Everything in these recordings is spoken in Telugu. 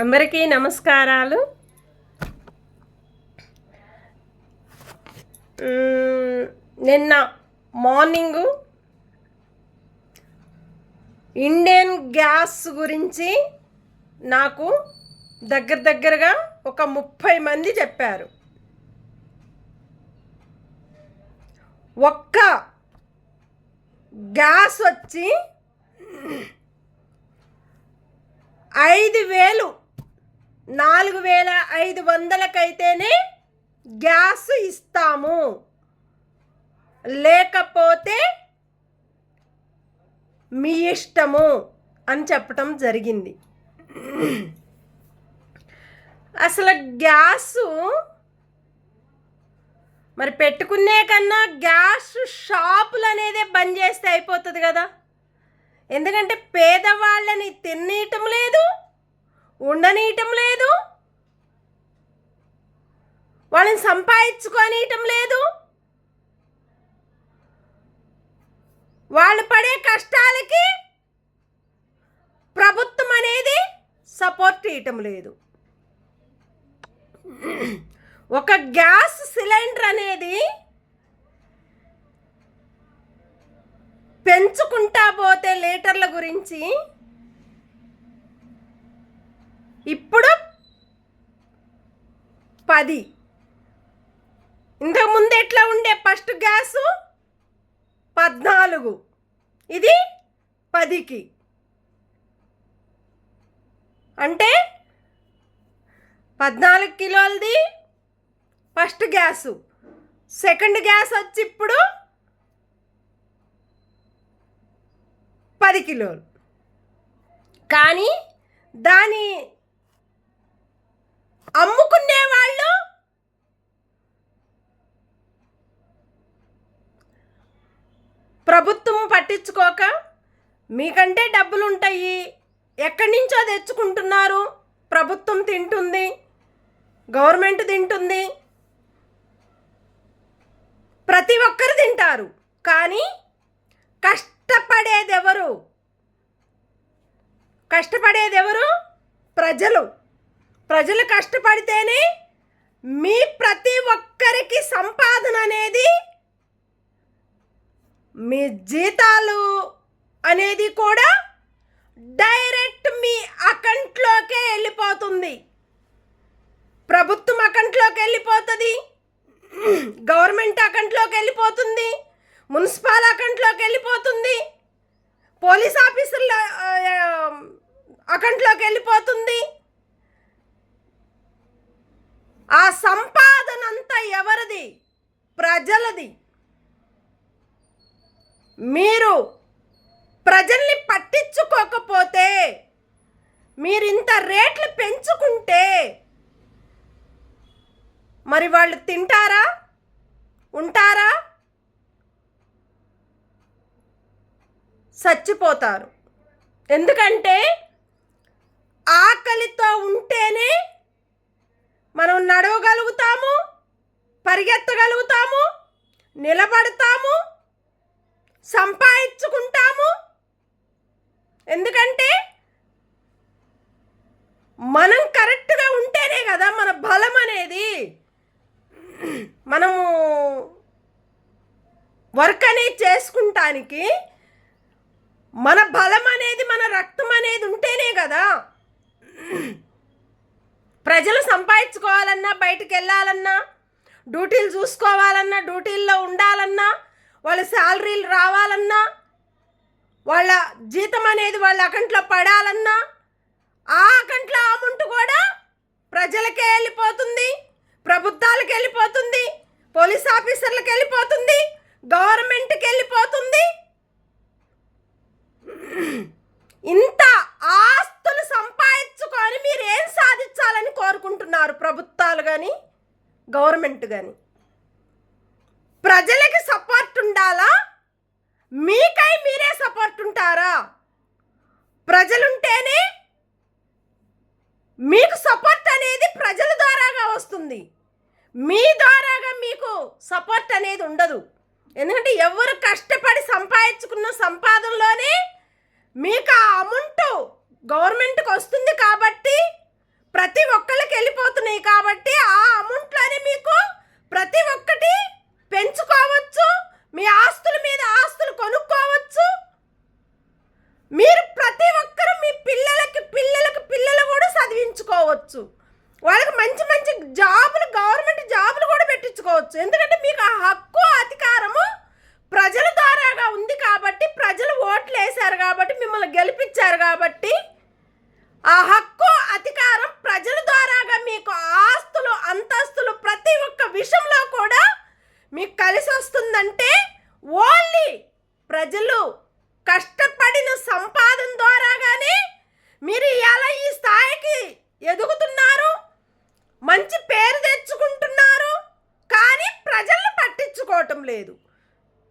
అందరికీ నమస్కారాలు. నిన్న మార్నింగు ఇండియన్ గ్యాస్ గురించి నాకు దగ్గరగా ఒక 30 మంది చెప్పారు. ఒక్క గ్యాస్ వచ్చి 5,000 4,500కైతేనే గ్యాస్ ఇస్తాము, లేకపోతే మీ ఇష్టము అని చెప్పటం జరిగింది. అసలు గ్యాసు మరి పెట్టుకునే కన్నా గ్యాస్ షాపులు అనేదే బంద్ చేస్తే అయిపోతుంది కదా. ఎందుకంటే పేదవాళ్ళని తిననీయటం లేదు, ఉండనీయటం లేదు, వాళ్ళని సంపాదించుకోనీయటం లేదు, వాళ్ళు పడే కష్టాలకి ప్రభుత్వం అనేది సపోర్ట్ చేయటం లేదు. ఒక గ్యాస్ సిలిండర్ అనేది పెంచుకుంటా పోతే లీటర్ల గురించి ఇప్పుడు 10, ఇంతకుముందు ఎట్లా ఉండే ఫస్ట్ గ్యాసు 14, ఇది 10కి, అంటే 14 కిలోలది ఫస్ట్ గ్యాసు, సెకండ్ గ్యాస్ వచ్చి ఇప్పుడు 10 కిలోలు. కానీ దాని అమ్ముకునే వాళ్ళు ప్రభుత్వం పట్టించుకోక, మీకంటే డబ్బులు ఉంటాయి, ఎక్కడి నుంచో తెచ్చుకుంటున్నారు, ప్రభుత్వం తింటుంది, గవర్నమెంట్ తింటుంది, ప్రతి ఒక్కరు తింటారు. కానీ కష్టపడేదెవరు? ప్రజలు కష్టపడితేనే మీ ప్రతి ఒక్కరికి సంపాదన అనేది, మీ జీతాలు అనేది కూడా డైరెక్ట్ మీ అకౌంట్లోకే వెళ్ళిపోతుంది. ప్రభుత్వం అకౌంట్లోకి వెళ్ళిపోతుంది, గవర్నమెంట్ అకౌంట్లోకి వెళ్ళిపోతుంది, మున్సిపల్ అకౌంట్లోకి వెళ్ళిపోతుంది, పోలీస్ ఆఫీసర్ల అకౌంట్లోకి వెళ్ళిపోతుంది. ఆ సంపాదన అంతా ఎవరిది? ప్రజలది. మీరు ప్రజల్ని పట్టించుకోకపోతే, మీరు ఇంత రేట్లు పెంచుకుంటే మరి వాళ్ళు తింటారా? ఉంటారా? చచ్చిపోతారు. ఎందుకంటే ఆకలితో ఉంటేనే మనం నడవగలుగుతాము, పరిగెత్తగలుగుతాము, నిలబడతాము, సంపాదించుకుంటాము. ఎందుకంటే మనం కరెక్ట్గా ఉంటేనే కదా మన బలం అనేది. మనము వర్క్ అనేది చేసుకుంటానికి మన బలం అనేది, మన రక్తం అనేది ఉంటేనే కదా. ప్రజలు సంపాదించుకోవాలన్నా, బయటికి వెళ్ళాలన్నా, డ్యూటీలు చూసుకోవాలన్నా, డ్యూటీల్లో ఉండాలన్నా, వాళ్ళ శాలరీలు రావాలన్నా, వాళ్ళ జీతం అనేది వాళ్ళ అకౌంట్లో పడాలన్నా, ఆ అకౌంట్లో అమౌంట్ కూడా ప్రజలకే వెళ్ళిపోతుంది, ప్రభుత్వాలకు వెళ్ళిపోతుంది, పోలీస్ ఆఫీసర్లకు వెళ్ళిపోతుంది, గవర్నమెంట్కి వెళ్ళిపోతుంది. ఇంత ఆస్తులు సంపాదించుకొని మీరు ఏం సాధించాలని కోరుకుంటున్నారు? ప్రభుత్వాలు కానీ గవర్నమెంట్ కానీ ప్రజలకి సపోర్ట్ ఉండాలా? మీకై మీరే సపోర్ట్ ఉంటారా? ప్రజలుంటేనే మీకు సపోర్ట్ అనేది ప్రజల ద్వారాగా వస్తుంది, మీ ద్వారాగా మీకు సపోర్ట్ అనేది ఉండదు. ఎందుకంటే ఎవరు కష్టపడి సంపాదించుకున్న సంపాదనలోనే మీకు ఆ అమౌంట్ గవర్నమెంట్కి వస్తుంది. కాబట్టి ప్రతి ఒక్కళ్ళకి వెళ్ళిపోతున్నాయి కాబట్టి ఆ అమౌంట్లోనే మీకు ప్రతి ఒక్కటి పెంచుకోవచ్చు, మీ ఆస్తుల మీద ఆస్తులు కొనుక్కోవచ్చు. మీరు ప్రతి ఒక్కరు మీ పిల్లలు కూడా చదివించుకోవచ్చు. వాళ్ళకి మంచి మంచి జాబులు, గవర్నమెంట్ జాబులు కూడా పెట్టించుకోవచ్చు. ఎందుకంటే మీకు ఆ హక్కు అధికారము ప్రజల ద్వారాగా ఉంది కాబట్టి, ప్రజలు ఓట్లు వేశారు కాబట్టి, మిమ్మల్ని గెలిపించారు కాబట్టి, ఆ హక్కు అధికారం ప్రజల ద్వారాగా మీకు ఆస్తులు, అంతస్తులు ప్రతి ఒక్క విషయంలో కూడా మీకు కలిసి వస్తుందంటే ఓన్లీ ప్రజలు కష్టపడిన సంపాదన ద్వారాగానే మీరు ఎలా ఈ స్థాయికి ఎదుగుతున్నారు, మంచి పేరు తెచ్చుకుంటున్నారు. కానీ ప్రజలను పట్టించుకోవటం లేదు.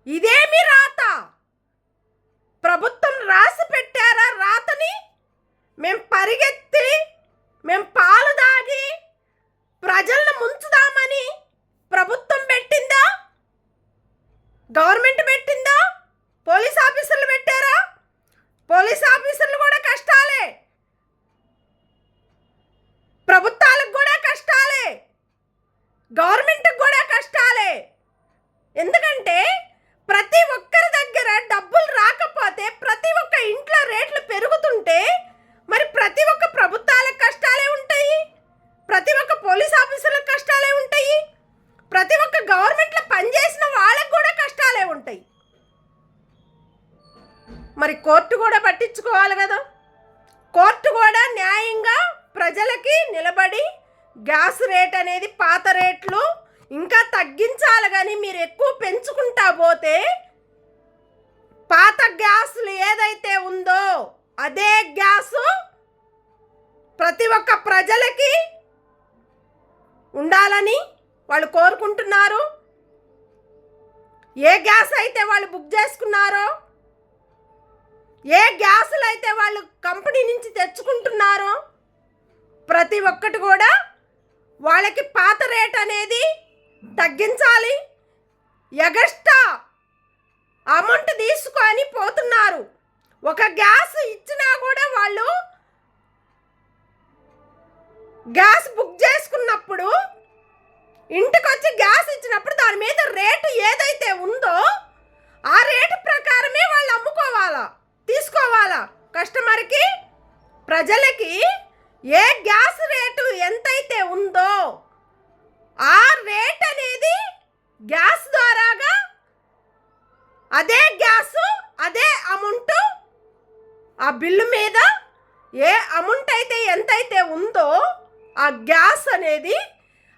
ఇదేమి రాత? ప్రభుత్వం రాసి పెట్టారా రాతని? మేము పాలు దాగి ప్రజలను ముంచుదామని ప్రభుత్వం పెట్టిందా? గవర్నమెంట్ పెట్టిందా? పోలీస్ ఆఫీసర్లు పెట్టారా? పోలీస్ ఆఫీసర్లు కూడా కష్టాలే, ప్రభుత్వాలకు కూడా కష్టాలే, గవర్నమెంట్కి కూడా కష్టాలే. ఎందుకంటే ప్రతి ఒక్కరి దగ్గర డబ్బులు రాకపోతే, ప్రతి ఒక్క ఇంట్లో రేట్లు పెరుగుతుంటే మరి ప్రతి ఒక్క ప్రభుత్వాలకు కష్టాలే ఉంటాయి, ప్రతి ఒక్క పోలీస్ ఆఫీసర్లకు కష్టాలే ఉంటాయి, ప్రతి ఒక్క గవర్నమెంట్లో పనిచేసిన వాళ్ళకు కూడా కష్టాలే ఉంటాయి. మరి కోర్టు కూడా పట్టించుకోవాలి కదా. కోర్టు కూడా న్యాయంగా ప్రజలకి నిలబడి గ్యాస్ రేట్ అనేది పాత రేట్లు ఇంకా తగ్గించాలి. కానీ మీరు ఎక్కువ పెంచుకుంటా పోతే పాత గ్యాసులు ఏదైతే ఉందో అదే గ్యాసు ప్రతి ఒక్క ప్రజలకి ఉండాలని వాళ్ళు కోరుకుంటున్నారు. ఏ గ్యాస్ అయితే వాళ్ళు బుక్ చేసుకున్నారో, ఏ గ్యాసులు అయితే వాళ్ళు కంపెనీ నుంచి తెచ్చుకుంటున్నారో ప్రతి ఒక్కటి కూడా వాళ్ళకి పాత రేట్ అనేది తగ్గించాలి. ఎగస్ట్రా అమౌంట్ తీసుకొని పోతున్నారు. ఒక గ్యాస్ ఇచ్చినా కూడా వాళ్ళు గ్యాస్ బుక్ చేసుకున్నప్పుడు, ఇంటికి వచ్చి గ్యాస్ ఇచ్చినప్పుడు దాని మీద రేటు ఏదైతే ఉందో ఆ రేటు ప్రకారమే వాళ్ళు అమ్ముకోవాలా, తీసుకోవాలా. కస్టమర్కి, ప్రజలకి ఏ గ్యాస్ రేటు ఎంతైతే ఉందో ఆ రేట్ అనేది గ్యాస్ ద్వారాగా అదే గ్యాసు, అదే అమౌంట్, ఆ బిల్లు మీద ఏ అమౌంట్ అయితే ఎంతైతే ఉందో ఆ గ్యాస్ అనేది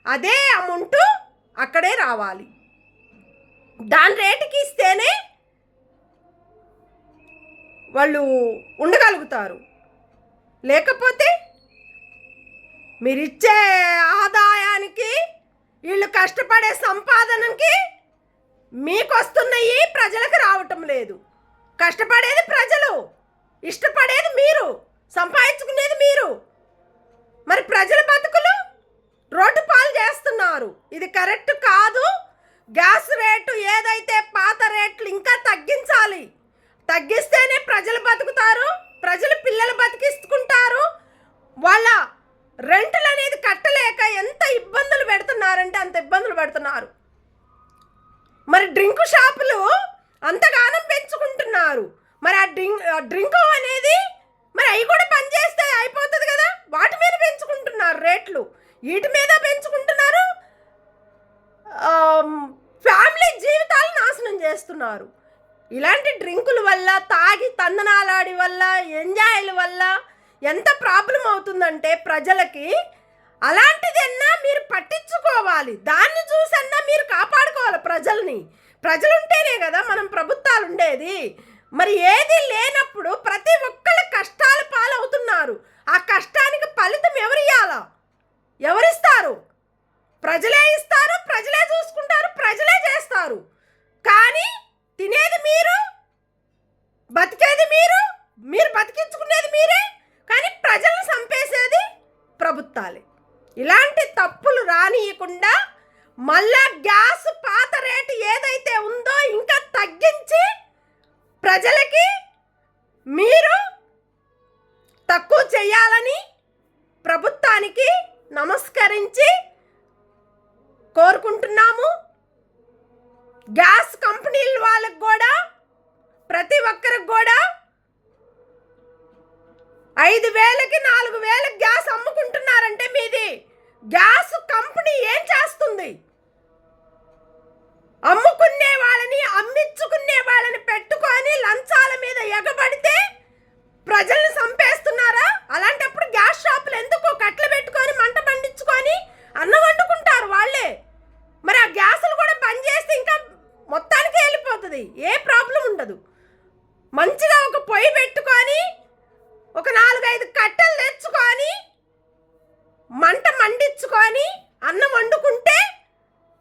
అదే అమౌంట్ అక్కడే రావాలి. దాని రేటుకి ఇస్తేనే వాళ్ళు ఉండగలుగుతారు. లేకపోతే మీరిచ్చే ఆదాయానికి, వీళ్ళు కష్టపడే సంపాదనకి మీకు వస్తున్నాయి, ప్రజలకు రావటం లేదు. కష్టపడేది ప్రజలు, ఇష్టపడేది మీరు, సంపాదించుకునేది మీరు. మరి ప్రజల బతుకులు రోడ్డు పాలు చేస్తున్నారు. ఇది కరెక్ట్ కాదు. గ్యాస్ రేటు ఏదైతే పాత రేట్లు ఇంకా తగ్గించాలి. తగ్గిస్తేనే ప్రజలు బతుకుతారు, ప్రజలు పిల్లలు బతికించుకుంటారు. వాళ్ళ రెంట్లు అనేది కట్టలేక ఎంత ఇబ్బందులు పెడుతున్నారంటే అంత ఇబ్బందులు పెడుతున్నారు. మరి డ్రింక్ షాపులు అంతగానం పెంచుకుంటున్నారు. మరి ఆ డ్రింక్ అనేది మరి అవి కూడా పనిచేస్తే అయిపోతుంది కదా. వాటి మీద పెంచుకుంటున్నారు రేట్లు, వీటి మీద పెంచుకుంటున్నారు. ఫ్యామిలీ జీవితాలు నాశనం చేస్తున్నారు. ఇలాంటి డ్రింకుల వల్ల, తాగి తందనాలాడి వల్ల, ఎంజాయ్ల వల్ల ఎంత ప్రాబ్లం అవుతుందంటే ప్రజలకి. అలాంటిదన్నా మీరు పట్టించుకోవాలి. దాన్ని చూసన్నా మీరు కాపాడుకోవాలి ప్రజల్ని. ప్రజలుంటేనే కదా మనం ప్రభుత్వాలు ఉండేది. మరి ఏది లేనప్పుడు ప్రతి ఒక్కళ్ళు కష్టాల పాలవుతున్నారు. ఆ కష్టానికి ఫలితం ఎవరియాలా? ఎవరిస్తారు? ప్రజలే ఇస్తారు, ప్రజలే చూసుకుంటారు, ప్రజలే చేస్తారు. కానీ తినేది మీరు, బతికేది మీరు, మీరు బతికించుకునేది మీరే. కానీ ప్రజలను చంపేసేది ప్రభుత్వాలే. ఇలాంటి తప్పులు రానియకుండా మళ్ళా గ్యాస్ పాత రేటు ఏదైతే ఉందో ఇంకా తగ్గించి ప్రజలకి మీరు తక్కువ చేయాలని ప్రభుత్వాలు ప్రభుత్వానికి నమస్కరించి కోరుకుంటున్నాము. గ్యాస్ కంపెనీల వాళ్ళకు కూడా, ప్రతి ఒక్కరికి కూడా 5,000కి 4,000కి గ్యాస్ అమ్ముకుంటున్నారంటే మీది గ్యాస్ కంపెనీ ఏం చేస్తుంది? అమ్ముకునే వాళ్ళని, అమ్మించుకునే వాళ్ళని పెట్టుకొని లంచాల మీద ఎగబడితే ప్రజల్ని చంపేస్తున్నారా? అలాంటప్పుడు గ్యాస్ షాపులు ఎందుకు కట్టెలు పెట్టుకొని మంట పండించుకొని అన్నం వండుకుంటారు వాళ్ళే. మరి ఆ గ్యాసులు కూడా బంద్ చేస్తే ఇంకా మొత్తానికి వెళ్ళిపోతుంది, ఏ ప్రాబ్లం ఉండదు. మంచిగా ఒక పొయ్యి పెట్టుకొని ఒక 4-5 కట్టెలు తెచ్చుకొని మంట మండించుకొని అన్నం వండుకుంటే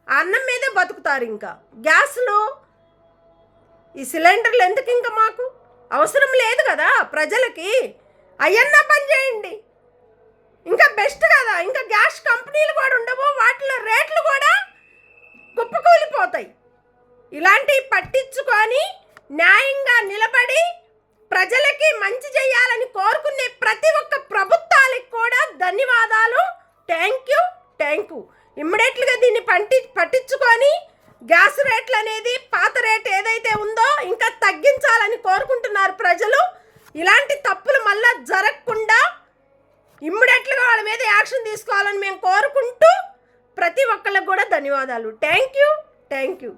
ఆ అన్నం మీదే బతుకుతారు. ఇంకా గ్యాస్లు, ఈ సిలిండర్లు ఎందుకు? ఇంకా మాకు అవసరం లేదు కదా ప్రజలకి. అయ్యన్నా పని చేయండి, ఇంకా బెస్ట్ కదా. ఇంకా గ్యాస్ కంపెనీలు కూడా ఉండవు, వాటిలో రేట్లు కూడా కుప్పకూలిపోతాయి. ఇలాంటివి పట్టించుకొని న్యాయంగా నిలబడి ప్రజలకి మంచి చేయాలని కోరుకునే ప్రతి ఒక్క ప్రభుత్వాలకు కూడా ధన్యవాదాలు. Thank you. ఇమ్మీడియట్గా దీన్ని పట్టించుకొని గ్యాస్ రేట్లు అనేది పాత రేట్ ఏదైతే ఉందో ఇంకా తగ్గించాలని కోరుకుంటున్నారు ప్రజలు. ఇలాంటి తప్పులు మళ్ళా జరగకుండా ఇమ్మీడియట్గా వాళ్ళ మీద యాక్షన్ తీసుకోవాలని మేము కోరుకుంటూ ప్రతి ఒక్కళ్ళకు కూడా ధన్యవాదాలు. Thank you.